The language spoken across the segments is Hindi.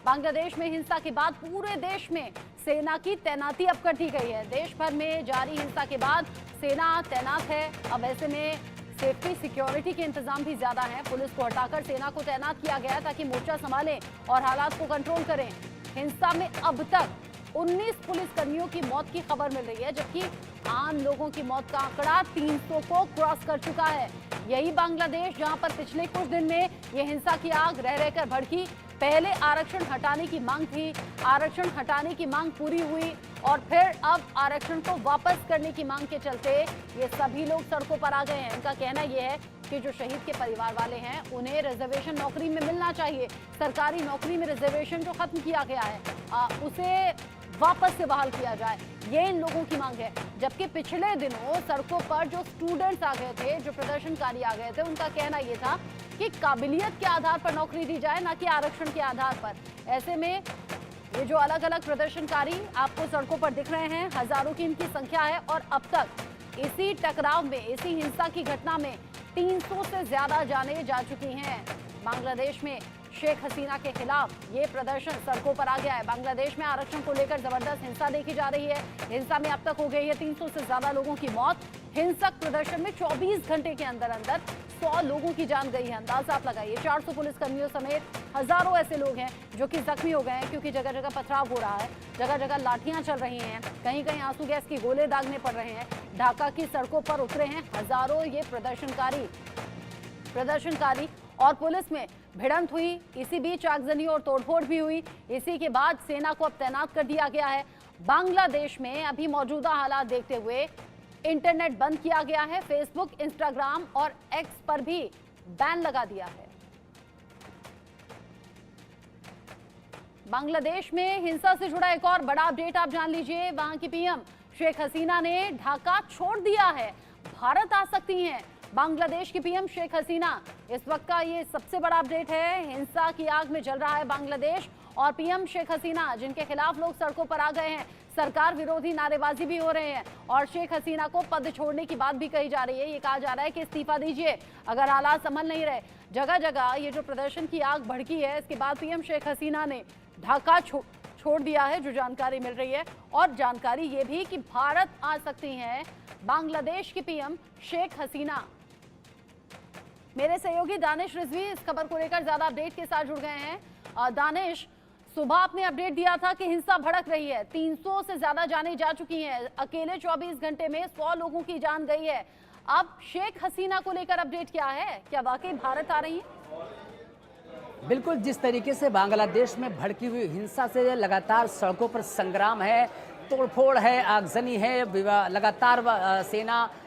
बांग्लादेश में हिंसा के बाद पूरे देश में सेना की तैनाती अब कर दी गई है। देश भर में जारी हिंसा के बाद सेना तैनात है। अब ऐसे में सेफ्टी सिक्योरिटी के इंतजाम भी ज्यादा हैं। पुलिस को हटाकर सेना को तैनात किया गया है ताकि मोर्चा संभालें और हालात को कंट्रोल करें। हिंसा में अब तक 19 पुलिसकर्मियों की मौत की खबर मिल रही है, जबकि आम लोगों की मौत का आंकड़ा 300 को क्रॉस कर चुका है। यही बांग्लादेश जहां पर पिछले कुछ दिन में ये हिंसा की आग रह रहकर भड़की। पहले आरक्षण हटाने की मांग थी, आरक्षण हटाने की मांग पूरी हुई और फिर अब आरक्षण को वापस करने की मांग के चलते ये सभी लोग सड़कों पर आ गए हैं। इनका कहना यह है कि जो शहीद के परिवार वाले हैं उन्हें रिजर्वेशन नौकरी में मिलना चाहिए। सरकारी नौकरी में रिजर्वेशन जो खत्म किया गया है उसे वापस से बहाल किया जाए, ये इन लोगों की मांग है। जबकि पिछले दिनों सड़कों पर जो स्टूडेंट्स आ गए थे, जो प्रदर्शनकारी आ गए थे, उनका कहना यह था कि काबिलियत के आधार पर नौकरी दी जाए, ना कि आरक्षण के आधार पर। ऐसे में ये जो अलग अलग प्रदर्शनकारी आपको सड़कों पर दिख रहे हैं, हजारों की इनकी संख्या है और अब तक इसी टकराव में, इसी हिंसा की घटना में 300 से ज्यादा जानें जा चुकी हैं। बांग्लादेश में शेख हसीना के खिलाफ ये प्रदर्शन सड़कों पर आ गया है। बांग्लादेश में आरक्षण को लेकर जबरदस्त हिंसा देखी जा रही है। हिंसा में अब तक हो गई है 300 से ज्यादा लोगों की मौत। हिंसक प्रदर्शन में 24 घंटे के अंदर अंदर 100 लोगों की जान गई है। अंदाजा आप लगाइए, 400 पुलिसकर्मियों समेत हजारों ऐसे लोग हैं जो कि जख्मी हो गए हैं, क्योंकि जगह जगह पथराव हो रहा है, जगह जगह लाठियां चल रही हैं, कहीं कहीं आंसू गैस की गोले दागने पड़ रहे हैं। ढाका की सड़कों पर उतरे हैं हजारों ये प्रदर्शनकारी और पुलिस में भिड़ंत हुई। इसी बीच आगजनी और तोड़फोड़ भी हुई। इसी के बाद सेना को अब तैनात कर दिया गया है। बांग्लादेश में अभी मौजूदा हालात देखते हुए इंटरनेट बंद किया गया है। फेसबुक, इंस्टाग्राम और एक्स पर भी बैन लगा दिया है। बांग्लादेश में हिंसा से जुड़ा एक और बड़ा अपडेट आप जान लीजिए। वहां की पीएम शेख हसीना ने ढाका छोड़ दिया है, भारत आ सकती हैं। बांग्लादेश की पीएम शेख हसीना, इस वक्त का ये सबसे बड़ा अपडेट है। हिंसा की आग में जल रहा है बांग्लादेश और पीएम शेख हसीना, जिनके खिलाफ लोग सड़कों पर आ गए हैं, सरकार विरोधी नारेबाजी भी हो रहे हैं और शेख हसीना को पद छोड़ने की बात भी कही जा रही है। ये कहा जा रहा है कि इस्तीफा दीजिए अगर हालात संभल नहीं रहे। जगह जगह ये जो प्रदर्शन की आग भड़की है, इसके बाद पीएम शेख हसीना ने ढाका छोड़ दिया है, जो जानकारी मिल रही है। और जानकारी ये भी कि भारत आ सकती हैं बांग्लादेश की पीएम शेख हसीना। मेरे सहयोगी दानिश रिजवी इस खबर को लेकर ज्यादा अपडेट के साथ जुड़ गए हैं। दानिश, सुबह आपने अपडेट दिया था कि हिंसा भड़क रही है, 300 से ज्यादा जानें जा चुकी हैं, अकेले 24 घंटे में 100 लोगों की जान गई है। अब शेख हसीना को लेकर अपडेट क्या है? क्या वाकई भारत आ रही है? बिल्कुल, जिस तरीके से बांग्लादेश में भड़की हुई हिंसा से लगातार सड़कों पर संग्राम है, तोड़फोड़ है, आगजनी है,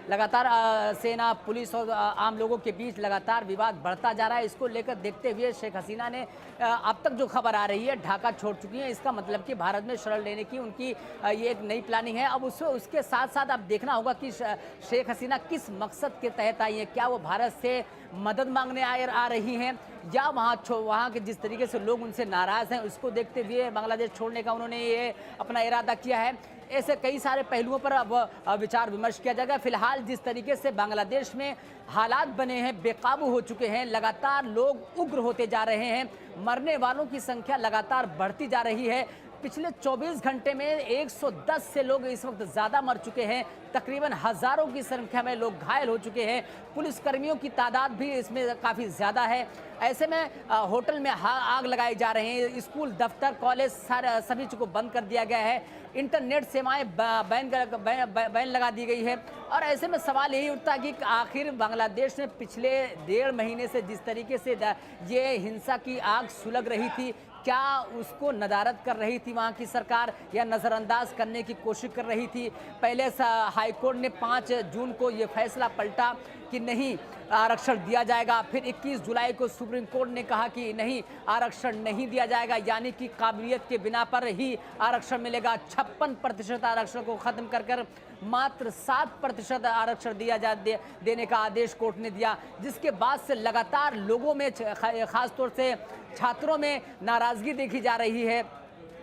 लगातार सेना पुलिस और आम लोगों के बीच लगातार विवाद बढ़ता जा रहा है। इसको लेकर देखते हुए शेख हसीना ने अब तक जो खबर आ रही है ढाका छोड़ चुकी है। इसका मतलब कि भारत में शरण लेने की उनकी ये एक नई प्लानिंग है। अब उसके साथ साथ अब देखना होगा कि शेख हसीना किस मकसद के तहत आई है। क्या वो भारत से मदद मांगने आ रही हैं या वहाँ के जिस तरीके से लोग उनसे नाराज़ हैं उसको देखते हुए बांग्लादेश छोड़ने का उन्होंने ये अपना इरादा किया है। ऐसे कई सारे पहलुओं पर अब विचार विमर्श किया जाएगा। फिलहाल जिस तरीके से बांग्लादेश में हालात बने हैं, बेकाबू हो चुके हैं, लगातार लोग उग्र होते जा रहे हैं, मरने वालों की संख्या लगातार बढ़ती जा रही है। पिछले 24 घंटे में 110 से लोग इस वक्त ज़्यादा मर चुके हैं, तकरीबन हज़ारों की संख्या में लोग घायल हो चुके हैं, पुलिसकर्मियों की तादाद भी इसमें काफ़ी ज़्यादा है। ऐसे में होटल में आग लगाई जा रही हैं, स्कूल, दफ्तर, कॉलेज सभी चीज़ को बंद कर दिया गया है, इंटरनेट सेवाएं बैन लगा दी गई है। और ऐसे में सवाल यही उठता है कि आखिर बांग्लादेश में पिछले 1.5 महीने से जिस तरीके से ये हिंसा की आग सुलग रही थी, क्या उसको नदारद कर रही थी वहाँ की सरकार या नज़रअंदाज करने की कोशिश कर रही थी? पहले हाईकोर्ट ने 5 जून को ये फैसला पलटा कि नहीं आरक्षण दिया जाएगा, फिर 21 जुलाई को सुप्रीम कोर्ट ने कहा कि नहीं आरक्षण नहीं दिया जाएगा, यानी कि काबिलियत के बिना पर ही आरक्षण मिलेगा। 56% आरक्षण को ख़त्म कर मात्र 7% आरक्षण देने का आदेश कोर्ट ने दिया, जिसके बाद से लगातार लोगों में, खासतौर से छात्रों में नाराज़गी देखी जा रही है।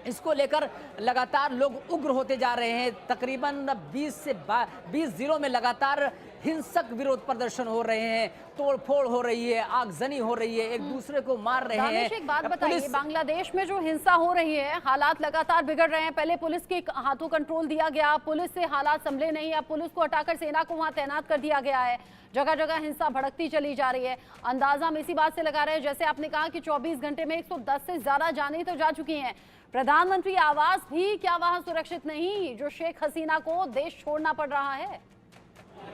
इसको लेकर लगातार लोग उग्र होते जा रहे हैं। तकरीबन 20 जिलों में लगातार हिंसक विरोध प्रदर्शन हो रहे हैं, तोड़फोड़ हो रही है, आगजनी हो रही है, एक दूसरे को मार रहे हैं। एक बात बताइए, बांग्लादेश में जो हिंसा हो रही है, हालात लगातार बिगड़ रहे हैं। पहले पुलिस के हाथों कंट्रोल दिया गया, पुलिस से हालात संभले नहीं, अब पुलिस को हटाकर सेना को वहां तैनात कर दिया गया है। जगह जगह हिंसा भड़कती चली जा रही है। अंदाजा हम इसी बात से लगा रहे हैं, जैसे आपने कहा कि 24 घंटे में 110 से ज्यादा जानें तो जा चुकी हैं। प्रधानमंत्री आवास भी क्या वहां सुरक्षित नहीं, जो शेख हसीना को देश छोड़ना पड़ रहा है?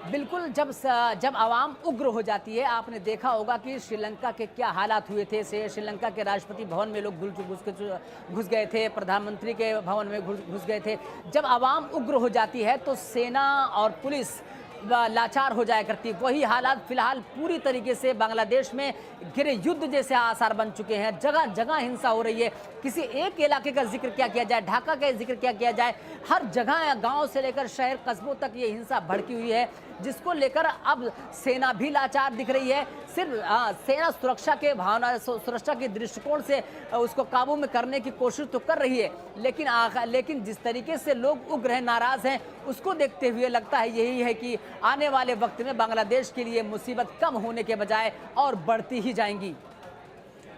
बिल्कुल, जब आवाम उग्र हो जाती है, आपने देखा होगा कि श्रीलंका के क्या हालात हुए थे। श्रीलंका के राष्ट्रपति भवन में लोग घुस गए थे, प्रधानमंत्री के भवन में घुस गए थे। जब आवाम उग्र हो जाती है तो सेना और पुलिस लाचार हो जाया करती। वही हालात फिलहाल पूरी तरीके से बांग्लादेश में गिरे युद्ध जैसे आसार बन चुके हैं। जगह जगह हिंसा हो रही है। किसी एक इलाके का जिक्र क्या किया जाए, ढाका का जिक्र क्या किया जाए, हर जगह गांव से लेकर शहर कस्बों तक ये हिंसा भड़की हुई है, जिसको लेकर अब सेना भी लाचार दिख रही है। सिर्फ सेना सुरक्षा के भावना, सुरक्षा के दृष्टिकोण से उसको काबू में करने की कोशिश तो कर रही है, लेकिन जिस तरीके से लोग उग्र हैं, नाराज हैं, उसको देखते हुए लगता है यही है कि आने वाले वक्त में बांग्लादेश के लिए मुसीबत कम होने के बजाय और बढ़ती ही जाएंगी।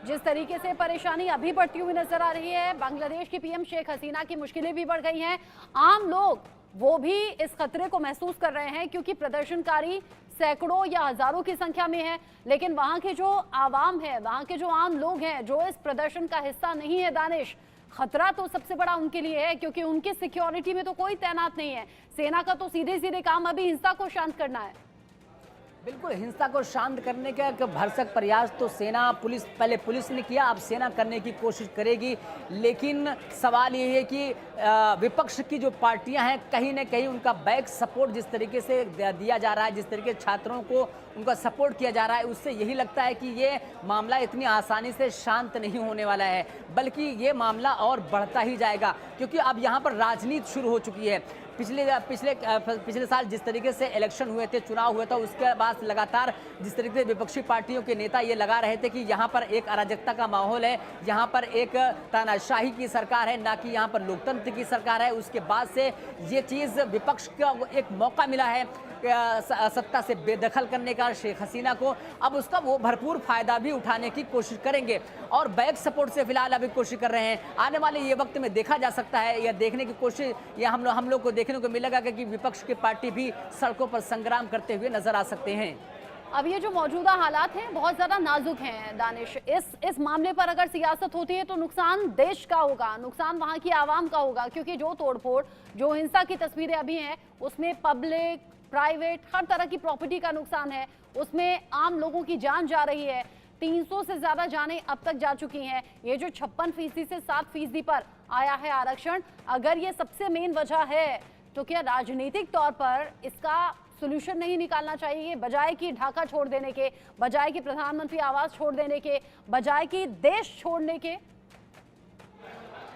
जिस तरीके से परेशानी अभी बढ़ती हुई नजर आ रही है, बांग्लादेश की पीएम शेख हसीना की मुश्किलें भी बढ़ गई हैं। आम लोग वो भी इस खतरे को महसूस कर रहे हैं, क्योंकि प्रदर्शनकारी सैकड़ों या हजारों की संख्या में है, लेकिन वहां के जो आवाम है, वहां के जो आम लोग हैं, जो इस प्रदर्शन का हिस्सा नहीं है, दानिश, खतरा तो सबसे बड़ा उनके लिए है, क्योंकि उनकी सिक्योरिटी में तो कोई तैनात नहीं है। सेना का तो सीधे सीधे काम अभी हिंसा को शांत करना है। बिल्कुल, हिंसा को शांत करने का एक भरसक प्रयास तो पहले पुलिस ने किया, अब सेना करने की कोशिश करेगी। लेकिन सवाल ये है कि विपक्ष की जो पार्टियां हैं, कहीं ना कहीं उनका बैक सपोर्ट जिस तरीके से दिया जा रहा है, जिस तरीके से छात्रों को उनका सपोर्ट किया जा रहा है, उससे यही लगता है कि ये मामला इतनी आसानी से शांत नहीं होने वाला है, बल्कि ये मामला और बढ़ता ही जाएगा। क्योंकि अब यहाँ पर राजनीति शुरू हो चुकी है। पिछले साल जिस तरीके से इलेक्शन हुए थे, चुनाव हुआ था, उसके बाद लगातार जिस तरीके से विपक्षी पार्टियों के नेता ये लगा रहे थे कि यहाँ पर एक अराजकता का माहौल है, यहाँ पर एक तानाशाही की सरकार है, ना कि यहाँ पर लोकतंत्र की सरकार है। उसके बाद से ये चीज़ विपक्ष का एक मौका मिला है सत्ता से बेदखल करने का शेख हसीना को। अब उसका वो भरपूर फायदा भी उठाने की कोशिश करेंगे और बैक सपोर्ट से फिलहाल अभी कोशिश कर रहे हैं। आने वाले ये वक्त में देखा जा सकता है, या देखने की कोशिश, या हम लोग को देखने को मिलेगा कि विपक्ष की पार्टी भी सड़कों पर संग्राम करते हुए नजर आ सकते हैं। अब ये जो मौजूदा हालात हैं बहुत ज्यादा नाजुक हैं दानिश। इस मामले पर अगर सियासत होती है तो नुकसान देश का होगा, नुकसान वहां की आवाम का होगा, क्योंकि जो तोड़फोड़, जो हिंसा की तस्वीरें अभी हैं, उसमें पब्लिक, प्राइवेट, हर तरह की प्रॉपर्टी का नुकसान है, उसमें आम लोगों की जान जा रही है। 300 से ज्यादा जानें अब तक जा चुकी हैं। ये जो 56% से 7% पर आया है आरक्षण, अगर ये सबसे मेन वजह है तो क्या राजनीतिक तौर पर इसका सोल्यूशन नहीं निकालना चाहिए? बजाय कि ढाका छोड़ देने के, बजाय कि प्रधानमंत्री आवास छोड़ देने के, बजाय कि देश छोड़ने के।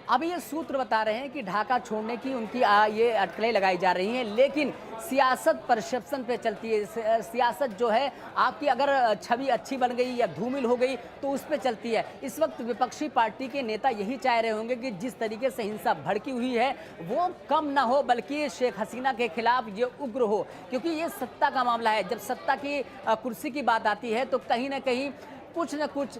अभी ये सूत्र बता रहे हैं कि ढाका छोड़ने की उनकी ये अटकलें लगाई जा रही हैं, लेकिन सियासत परसेप्शन पे चलती है। सियासत जो है आपकी अगर छवि अच्छी बन गई या धूमिल हो गई तो उस पे चलती है। इस वक्त विपक्षी पार्टी के नेता यही चाह रहे होंगे कि जिस तरीके से हिंसा भड़की हुई है वो कम ना हो, बल्कि शेख हसीना के खिलाफ ये उग्र हो, क्योंकि ये सत्ता का मामला है। जब सत्ता की कुर्सी की बात आती है तो कहीं ना कहीं कुछ न कुछ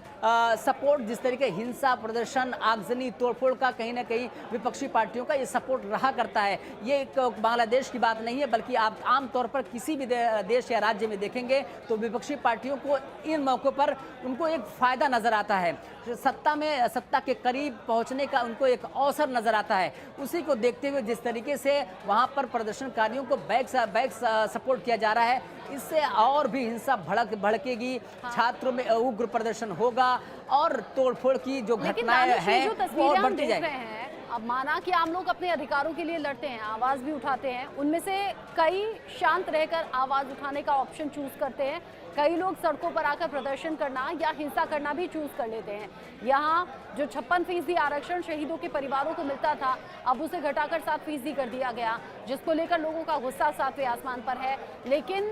सपोर्ट, जिस तरीके हिंसा, प्रदर्शन, आगजनी, तोड़फोड़ का कहीं ना कहीं विपक्षी पार्टियों का ये सपोर्ट रहा करता है। ये एक बांग्लादेश की बात नहीं है, बल्कि आप आमतौर पर किसी भी देश या राज्य में देखेंगे तो विपक्षी पार्टियों को इन मौक़ों पर उनको एक फ़ायदा नज़र आता है, सत्ता के करीब पहुंचने का उनको एक अवसर नज़र आता है। उसी को देखते हुए जिस तरीके से वहाँ पर प्रदर्शनकारियों को बैक सपोर्ट किया जा रहा है, इससे और भी हिंसा भड़केगी। छात्रों में उग्र प्रदर्शन होगा और तोड़फोड़ की जो घटनाएं हैं वो और बढ़ती जाएंगी। अब माना कि आम लोग अपने अधिकारों के लिए लड़ते हैं, आवाज भी उठाते हैं, उनमें से कई शांत रहकर आवाज उठाने का ऑप्शन चूज करते हैं, कई लोग सड़कों पर आकर प्रदर्शन करना या हिंसा करना भी चूज कर लेते हैं। यहाँ जो 56% आरक्षण शहीदों के परिवारों को मिलता था, अब उसे घटाकर 7% कर दिया गया, जिसको लेकर लोगों का गुस्सा 7वें आसमान पर है। लेकिन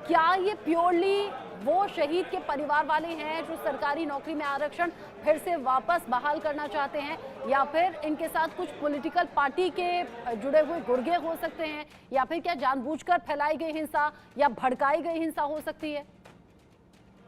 क्या ये प्योरली वो शहीद के परिवार वाले हैं जो सरकारी नौकरी में आरक्षण फिर से वापस बहाल करना चाहते हैं, या फिर इनके साथ कुछ पॉलिटिकल पार्टी के जुड़े हुए गुर्गे हो सकते हैं, या फिर क्या जानबूझकर फैलाई गई हिंसा या भड़काई गई हिंसा हो सकती है?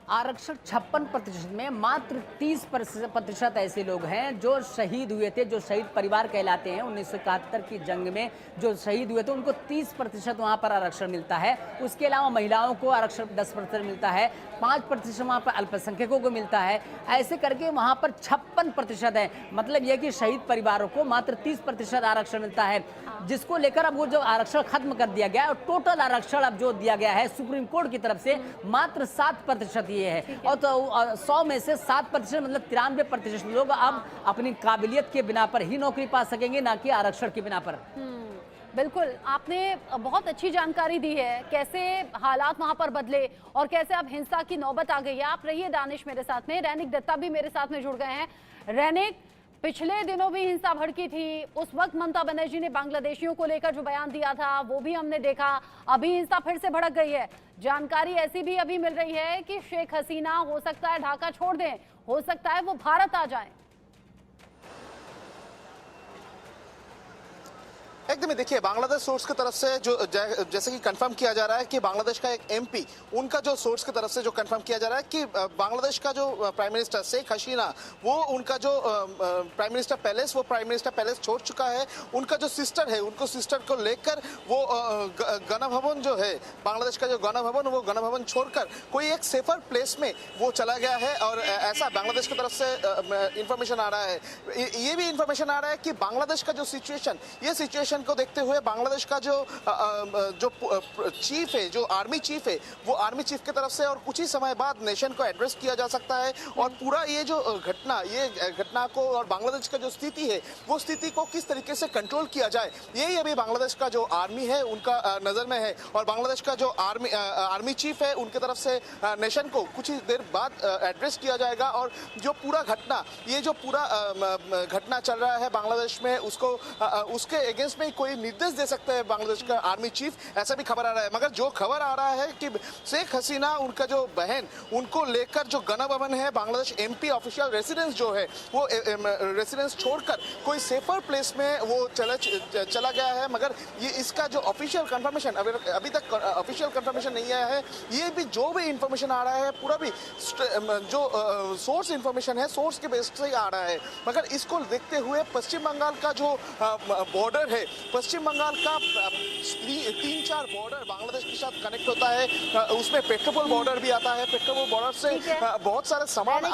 आरक्षण 56% में मात्र 30% ऐसे लोग हैं जो शहीद हुए थे, जो शहीद परिवार कहलाते हैं। 1971 की जंग में जो शहीद हुए थे उनको 30% वहाँ पर आरक्षण मिलता है। उसके अलावा महिलाओं को आरक्षण 10% मिलता है, 5% वहाँ पर अल्पसंख्यकों को मिलता है। ऐसे करके वहाँ पर 56% है। मतलब यह कि शहीद परिवारों को मात्र 30% आरक्षण मिलता है, जिसको लेकर अब वो जो आरक्षण खत्म कर दिया गया है और टोटल आरक्षण अब जो दिया गया है सुप्रीम कोर्ट की तरफ से मात्र 7% ये है। और तो 100 में से 7% मतलब 93% लोग अब अपनी काबिलियत के बिना पर ही नौकरी पा सकेंगे, ना कि आरक्षण के बिना पर। बिल्कुल, आपने बहुत अच्छी जानकारी दी है कैसे हालात वहां पर बदले और कैसे अब हिंसा की नौबत आ गई है। आप रहिए दानिश मेरे साथ में, रैनिक दत्ता भी मेरे साथ में जुड़ गए हैं। रैनिक, पिछले दिनों भी हिंसा भड़की थी, उस वक्त ममता बनर्जी ने बांग्लादेशियों को लेकर जो बयान दिया था वो भी हमने देखा। अभी हिंसा फिर से भड़क गई है। जानकारी ऐसी भी अभी मिल रही है कि शेख हसीना हो सकता है ढाका छोड़ दें, हो सकता है वो भारत आ जाएं। एकदम ही देखिए, बांग्लादेश सोर्स की तरफ से जो जैसे कि कंफर्म किया जा रहा है कि बांग्लादेश का एक एमपी, उनका जो सोर्स की तरफ से जो कंफर्म किया जा रहा है कि बांग्लादेश का जो प्राइम मिनिस्टर शेख हसीना, वो उनका जो प्राइम मिनिस्टर पैलेस, वो प्राइम मिनिस्टर पैलेस छोड़ चुका है। उनका जो सिस्टर है, उनको सिस्टर को लेकर वो गणभवन जो है, बांग्लादेश का जो गणभवन, वो गणभवन छोड़कर कोई एक सेफर प्लेस में वो चला गया है। और ऐसा बांग्लादेश की तरफ से इंफॉर्मेशन आ रहा है। ये भी इंफॉर्मेशन आ रहा है कि बांग्लादेश का जो सिचुएशन, ये सिचुएशन को देखते हुए बांग्लादेश का जो चीफ है, जो आर्मी चीफ है, वो आर्मी चीफ की तरफ से और कुछ ही समय बाद नेशन को एड्रेस किया जा सकता है। और पूरा ये जो घटना को और बांग्लादेश का जो स्थिति है, वो स्थिति को किस तरीके से कंट्रोल किया जाए, यही अभी बांग्लादेश का जो आर्मी है उनका नजर में है। और बांग्लादेश का जो आर्मी चीफ है, उनकी तरफ से नेशन को कुछ ही देर बाद एड्रेस किया जाएगा। और जो पूरा घटना, ये जो पूरा घटना चल रहा है बांग्लादेश में, उसको उसके अगेंस्ट में कोई निर्देश दे सकते हैं बांग्लादेश का आर्मी चीफ, ऐसा भी खबर आ रहा है। मगर जो खबर आ रहा है कि शेख हसीना, उनका जो बहन, उनको लेकर जो गणभवन है, बांग्लादेश एमपी ऑफिशियल रेसिडेंस जो है, वो रेसिडेंस छोड़कर कोई सेफर प्लेस में वो चला गया है। मगर ये इसका जो ऑफिशियल कंफर्मेशन अभी तक ऑफिशियल कंफर्मेशन नहीं आया है। ये भी जो भी इंफॉर्मेशन आ रहा है, पूरा भी जो सोर्स इंफॉर्मेशन है, सोर्स के बेस से आ रहा है। मगर इसको देखते हुए पश्चिम बंगाल का जो बॉर्डर है, पश्चिम बंगाल का 3-4 बॉर्डर बांग्लादेश के साथ कनेक्ट होता है, उसमें पेट्रोपोल बॉर्डर भी आता है। पेट्रोपोल बॉर्डर से बहुत सारे सामान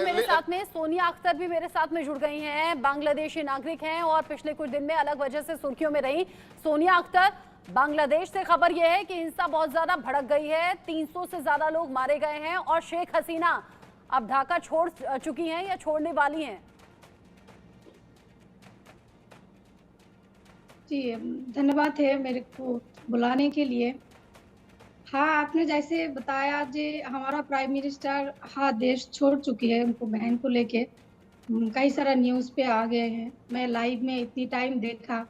मेरे साथ में सोनिया अख्तर भी मेरे साथ में जुड़ गई हैं, बांग्लादेशी नागरिक हैं और पिछले कुछ दिन में अलग वजह से सुर्खियों में रही। सोनिया अख्तर, बांग्लादेश से खबर यह है कि हिंसा बहुत ज्यादा भड़क गई है, 300 से ज्यादा लोग मारे गए हैं और शेख हसीना अब ढाका छोड़ चुकी हैं या छोड़ने वाली हैं। जी, धन्यवाद है मेरे को बुलाने के लिए। हाँ, आपने जैसे बताया जी, हमारा प्राइम मिनिस्टर देश छोड़ चुकी है, उनको बहन को लेके कई सारा न्यूज़ पे आ गए हैं। मैं लाइव में इतनी टाइम देखा,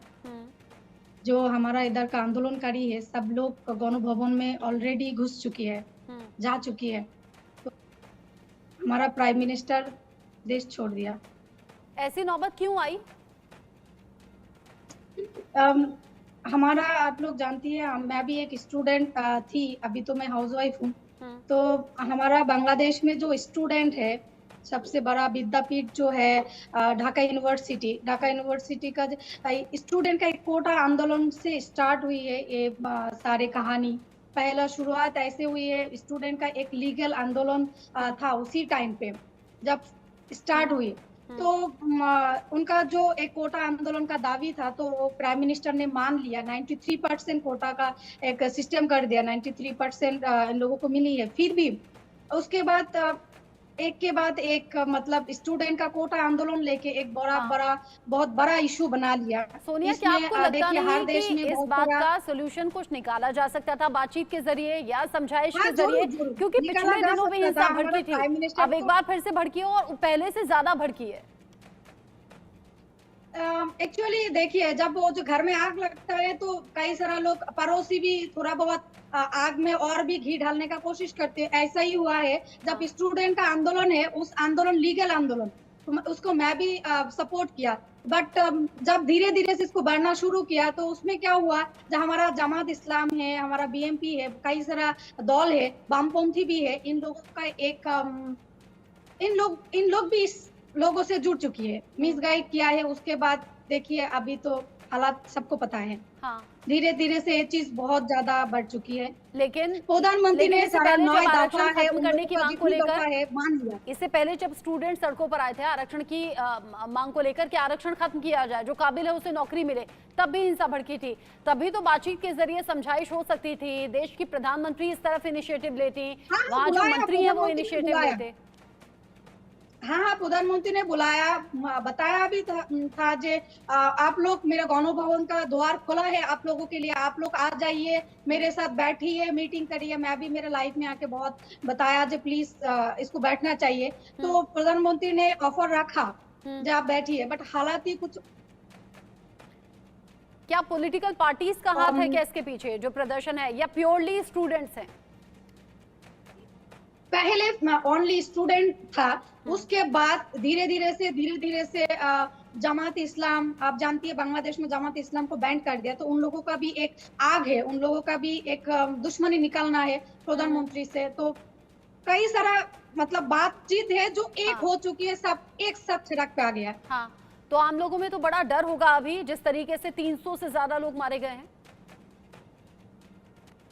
जो हमारा इधर का आंदोलनकारी है, सब लोग गणभवन में ऑलरेडी घुस चुकी है, जा चुकी है। तो हमारा प्राइम मिनिस्टर देश छोड़ दिया। ऐसी नौबत क्यों आई? हमारा, आप लोग जानती है, मैं भी एक स्टूडेंट थी, अभी तो मैं हाउसवाइफ हूँ। तो हमारा बांग्लादेश में जो स्टूडेंट है, सबसे बड़ा विद्यापीठ जो है ढाका यूनिवर्सिटी का स्टूडेंट का एक कोटा आंदोलन से स्टार्ट हुई है ये सारे कहानी। पहला शुरुआत ऐसे हुई है, स्टूडेंट का एक लीगल आंदोलन था उसी टाइम पे जब स्टार्ट हुई। तो उनका जो एक कोटा आंदोलन का दावी था, तो वो प्राइम मिनिस्टर ने मान लिया। 93% कोटा का एक सिस्टम कर दिया, 93% लोगों को मिली है। फिर भी उसके बाद एक के बाद एक मतलब स्टूडेंट का कोटा आंदोलन लेके एक बहुत बड़ा इशू बना लिया। सोनिया, क्या आपको लगता नहीं कि इस बात का सोल्यूशन कुछ निकाला जा सकता था बातचीत के जरिए या समझाइश के जरिए? क्योंकि पिछले दिनों भी हिंसा भड़की थी, अब एक बार फिर से भड़की है और पहले से ज्यादा भड़की है। एक्चुअली देखिए, जब वो जो घर में आग लगता है तो कई सारा लोग, पड़ोसी भी थोड़ा बहुत आग में और भी घी डालने का कोशिश करते हैं। ऐसा ही हुआ है जब स्टूडेंट का आंदोलन है, उस आंदोलन लीगल आंदोलन, तो उसको मैं भी सपोर्ट किया, बट जब धीरे धीरे से इसको बढ़ना शुरू किया तो उसमें क्या हुआ, जब हमारा जमात इस्लाम है, हमारा बीएमपी है, कई सारा दल है, वामपंथी भी है, इन लोगों का एक इन लोग भी इस लोगों से जुड़ चुकी है, मिसगाइड किया है। उसके बाद देखिए अभी तो हालात सबको पता है। हाँ। धीरे धीरे से ये चीज बहुत ज्यादा बढ़ चुकी है। लेकिन प्रधानमंत्री ने इससे पहले जब 9 दफा आरक्षण है, खत्म करने की मांग को लेकर मान लिया। इससे पहले जब स्टूडेंट सड़कों पर आए थे आरक्षण की मांग को लेकर कि आरक्षण खत्म किया जाए, जो काबिल है उसे नौकरी मिले, तब भी हिंसा भड़की थी। तभी तो बातचीत के जरिए समझाइश हो सकती थी, देश की प्रधानमंत्री इस तरफ इनिशिएटिव लेती, वहाँ जो मंत्री है वो इनिशिएटिव लेते। हाँ, प्रधानमंत्री ने बुलाया, बताया भी था जे आप लोग मेरा गणभवन का द्वार खोला है आप लोगों के लिए, आप लोग आ जाइए, मेरे साथ बैठिए, मीटिंग करिए। मैं भी मेरे लाइफ में आके बहुत बताया जे प्लीज इसको बैठना चाहिए। तो प्रधानमंत्री ने ऑफर रखा जे आप बैठिए, बट हालात ही कुछ। क्या पॉलिटिकल पार्टीज का हाथ है क्या इसके पीछे जो प्रदर्शन है, या प्योरली स्टूडेंट्स हैं? पहले ओनली स्टूडेंट था, उसके बाद धीरे धीरे से जमात इस्लाम, आप जानती है बांग्लादेश में जमात इस्लाम को बैन कर दिया, तो उन लोगों का भी एक आग है, उन लोगों का भी एक दुश्मनी निकालना है प्रधानमंत्री से। तो कई सारा मतलब बातचीत है जो एक हो चुकी है, सब एक साथ सड़क पे आ गया। हाँ, तो आम लोगों में तो बड़ा डर होगा अभी, जिस तरीके से 300 से ज्यादा लोग मारे गए हैं।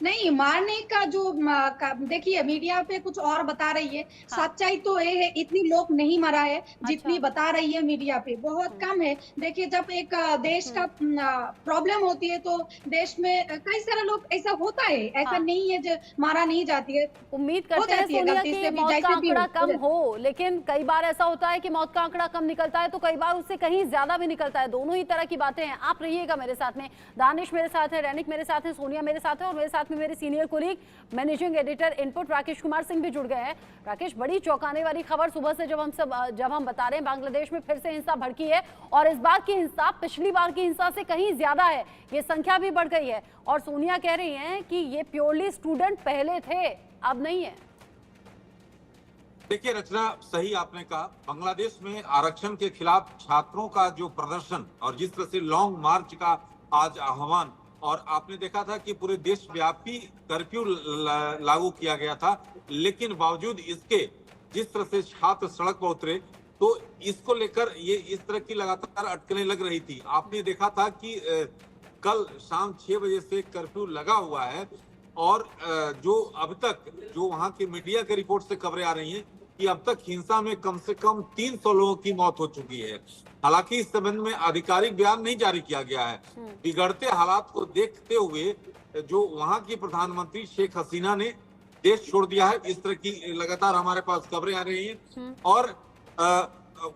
नहीं, मारने का जो देखिए मीडिया पे कुछ और बता रही है, सच्चाई तो ये है इतनी लोग नहीं मरा है जितनी बता रही है मीडिया पे, बहुत कम है। देखिए जब एक देश का प्रॉब्लम होती है तो देश में कई सारे लोग, ऐसा होता है, ऐसा नहीं है जो मारा नहीं जाती है। उम्मीद करते हैं सोनिया की मौत का आंकड़ा कम हो, लेकिन कई बार ऐसा होता है कि मौत का आंकड़ा कम निकलता है तो कई बार उससे कहीं ज्यादा भी निकलता है। दोनों ही तरह की बातें हैं। आप रहिएगा मेरे साथ में, दानिश मेरे साथ है, रैनिक मेरे साथ है, सोनिया मेरे साथ है, और मेरे साथ में मेरे senior colleague managing editor input Rakesh Kumar Singh भी जुड़ गए हैं। राकेश, बड़ी चौंकाने वाली खबर सुबह से जब हम बता रहे हैं, बांग्लादेश में फिर से हिंसा भड़की है, और इस बार की हिंसा पिछली बार की हिंसा से कहीं ज्यादा है, ये संख्या भी बढ़ गई है। और सोनिया कह रही हैं कि ये प्योरली स्टूडेंट पहले थे, अब नहीं है। देखिए रचना, सही आपने कहा, बांग्लादेश में आरक्षण के खिलाफ छात्रों का जो प्रदर्शन और जिस तरह से लॉन्ग मार्च का आज आह्वान, और आपने देखा था कि पूरे देशव्यापी कर्फ्यू लागू किया गया था, लेकिन बावजूद इसके जिस तरह से छात्र सड़क पर उतरे, तो इसको लेकर ये इस तरह की लगातार अटकलें लग रही थी। आपने देखा था कि कल शाम 6 बजे से कर्फ्यू लगा हुआ है, और जो अब तक जो वहां की मीडिया के रिपोर्ट से खबरें आ रही हैं कि अब तक हिंसा में कम से कम 300 लोगों की मौत हो चुकी है। हालांकि इस संबंध में आधिकारिक बयान नहीं जारी किया गया है। बिगड़ते हालात को देखते हुए जो वहां की प्रधानमंत्री शेख हसीना ने देश छोड़ दिया है, इस तरह की लगातार हमारे पास खबरें आ रही हैं। और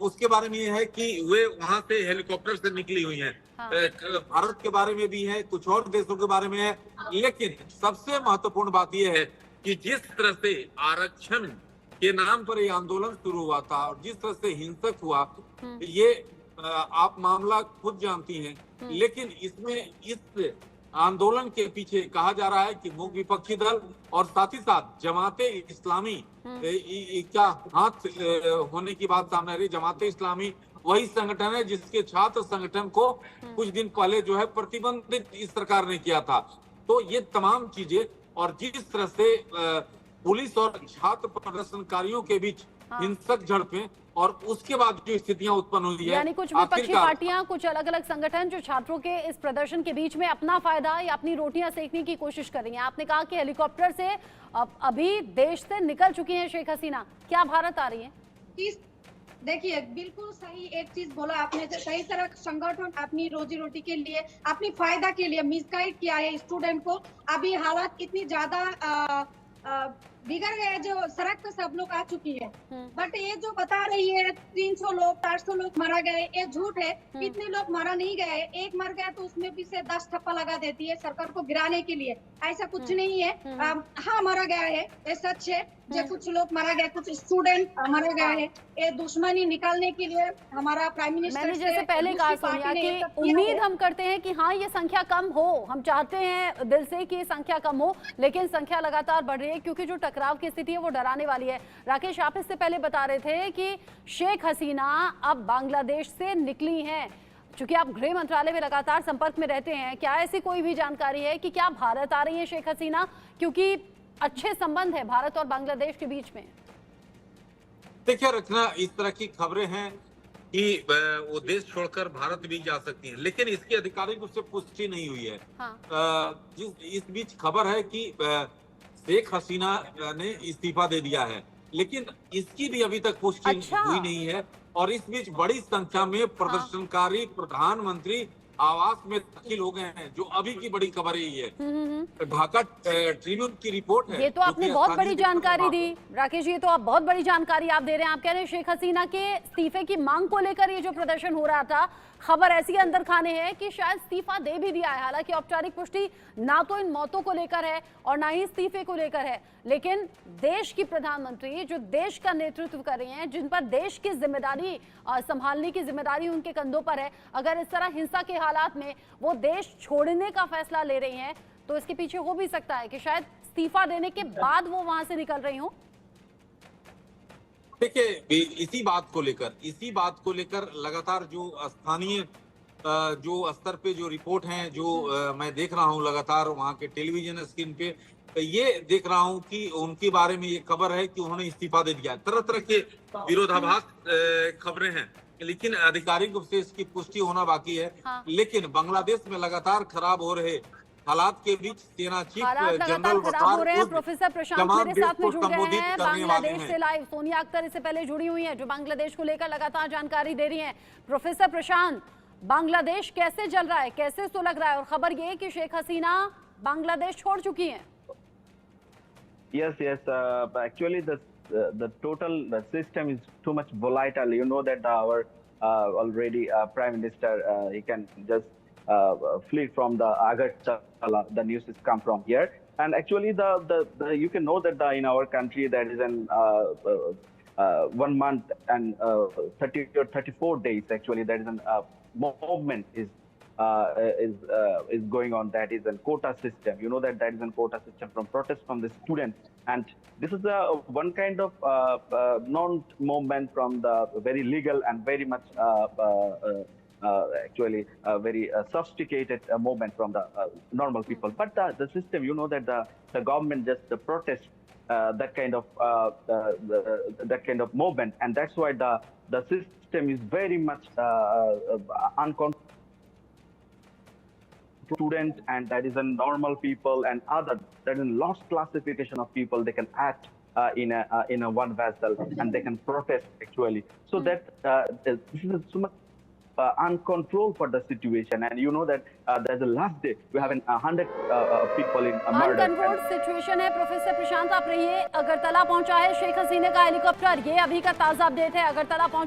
उसके बारे में यह है कि वे वहां से हेलीकॉप्टर से निकली हुई हैं। भारत के बारे में भी है, कुछ और देशों के बारे में है, लेकिन सबसे महत्वपूर्ण बात यह है कि जिस तरह से आरक्षण के नाम पर ये आंदोलन शुरू हुआ था और जिस तरह से हिंसक हुआ, ये आप मामला खुद जानती हैं, लेकिन इसमें इस आंदोलन के पीछे कहा जा रहा है कि मुख्य विपक्षी दल और साथ ही साथ जमाते इस्लामी का हाथ होने की बात सामने आ रही है। जमाते इस्लामी वही संगठन है जिसके छात्र संगठन को कुछ दिन पहले जो है प्रतिबंधित इस सरकार ने किया था। तो ये तमाम चीजें, और जिस तरह से पुलिस और छात्र प्रदर्शनकारियों के बीच हिंसक झड़पें, और उसके बाद जो स्थितियां उत्पन्न हुई है, यानी कुछ विपक्षी पार्टियां, कुछ अलग अलग संगठन जो छात्रों के इस प्रदर्शन के बीच में अपना फायदा या अपनी रोटियां सेकने की कोशिश कर रही हैं। आपने कहा कि हेलीकॉप्टर से अभी देश से निकल चुकी हैं शेख हसीना, क्या भारत आ रही है? देखिए बिल्कुल सही एक चीज बोला आपने, कई तरह संगठन अपनी रोजी रोटी के लिए, अपनी फायदा के लिए मिसगाइड किया है स्टूडेंट को। अभी हालात इतनी ज्यादा बिगड़ गए जो सड़क पे सब लोग आ चुकी है, बट ये जो बता रही है 300 लोग 400 लोग मारा गए, ये झूठ है। इतने लोग मारा नहीं गए, एक मर गया तो उसमें भी से 10 ठप्पा लगा देती है सरकार को गिराने के लिए, ऐसा कुछ नहीं है। हाँ मारा गया है, ये सच है, जो कुछ लोग मारा गया, कुछ स्टूडेंट मारा गया है, ये दुश्मनी निकालने के लिए हमारा प्राइम मिनिस्टर मैंने जैसे पहले कहा सोनिया कि उम्मीद हम करते हैं कि हाँ ये संख्या कम हो, हम चाहते हैं दिल से कि ये संख्या कम हो, लेकिन संख्या लगातार बढ़ रही है क्योंकि जो टकराव की स्थिति है वो डराने वाली है। राकेश, आप इससे पहले बता रहे थे कि शेख हसीना अब बांग्लादेश से निकली हैं, चूंकि आप गृह मंत्रालय में लगातार संपर्क में रहते हैं, क्या ऐसी कोई भी जानकारी है कि क्या भारत आ रही है शेख हसीना, क्योंकि अच्छे संबंध है भारत और बांग्लादेश के बीच में? देखिए रचना, इस तरह की खबरें हैं कि वो देश छोड़कर भारत भी जा सकती हैं, लेकिन इसकी आधिकारिक रूप से पुष्टि नहीं हुई है। हाँ। इस बीच खबर है कि शेख हसीना ने इस्तीफा दे दिया है, लेकिन इसकी भी अभी तक पुष्टि हुई नहीं है। और इस बीच बड़ी संख्या में प्रदर्शनकारी प्रधानमंत्री आवास में दाखिल हो गए हैं, जो अभी की बड़ी खबर यही है। ढाका ट्रिब्यून की रिपोर्ट है। ये तो आपने बहुत बड़ी जानकारी दी राकेश, ये तो आप बहुत बड़ी जानकारी आप दे रहे हैं। आप कह रहे हैं शेख हसीना के इस्तीफे की मांग को लेकर ये जो प्रदर्शन हो रहा था, खबर ऐसी अंदर खाने है कि शायद इस्तीफा दे भी दिया है। हालांकि औपचारिक पुष्टि ना तो इन मौतों को लेकर है और ना ही इस्तीफे को लेकर है, लेकिन देश की प्रधानमंत्री जो देश का नेतृत्व कर रही हैं, जिन पर देश की जिम्मेदारी संभालने की जिम्मेदारी उनके कंधों पर है, अगर इस तरह हिंसा के हालात में वो देश छोड़ने का फैसला ले रही हैं, तो इसके पीछे हो भी सकता है कि शायद इस्तीफा देने के बाद वो वहां से निकल रही हो। देखिए, इसी बात को लेकर लगातार जो स्थानीय जो स्तर पे जो रिपोर्ट हैं, जो मैं देख रहा हूं लगातार वहां के टेलीविजन स्क्रीन पे, ये देख रहा हूं कि उनके बारे में ये खबर है कि उन्होंने इस्तीफा दे दिया। तरह तरह के विरोधाभास खबरें हैं, लेकिन आधिकारिक रूप से इसकी पुष्टि होना बाकी है। हाँ। लेकिन बांग्लादेश में लगातार खराब हो रहे हालात के बीच सेना चीफ जनरल प्रोफेसर प्रशांत मेरे साथ में जुड़ गए हैं बांग्लादेश से लाइव। सोनिया अख्तर इससे पहले जुड़ी हुई हैं, जो बांग्लादेश को लेकर लगातार जानकारी दे रही हैं। प्रोफेसर प्रशांत, बांग्लादेश कैसे चल रहा है, कैसे सुलग रहा है, और खबर ये कि शेख हसीना बांग्लादेश छोड़ चुकी हैं? Yes. Actually, the total system is too much volatile. You know that our already Prime Minister he can just flee from the Agartala. The news has come from here, and actually the you can know that in our country there is an 1 month and 30 or 34 days. Actually, there is an movement is going on. That is a quota system. You know that is a quota system from protest from the students, and this is one kind of non-movement from the very legal and very much actually very sophisticated movement from the normal people. But the system, you know that the government just protest that kind of movement, and that's why the system is very much uncontrolled. Student, and that is a normal people and other, that is a lost classification of people. They can act in a one vessel and they can protest actually. So that this is so much uncontrolled for the situation, and you know that there's the last day we have 100 people in a murder. Uncontrolled situation है। प्रोफेसर प्रशांत आप रहिए, अगरतला पहुंचा है शेख हसीना का हेलीकॉप्टर, ये अभी का ताजा अपडेट है। अगरतला पहुंचा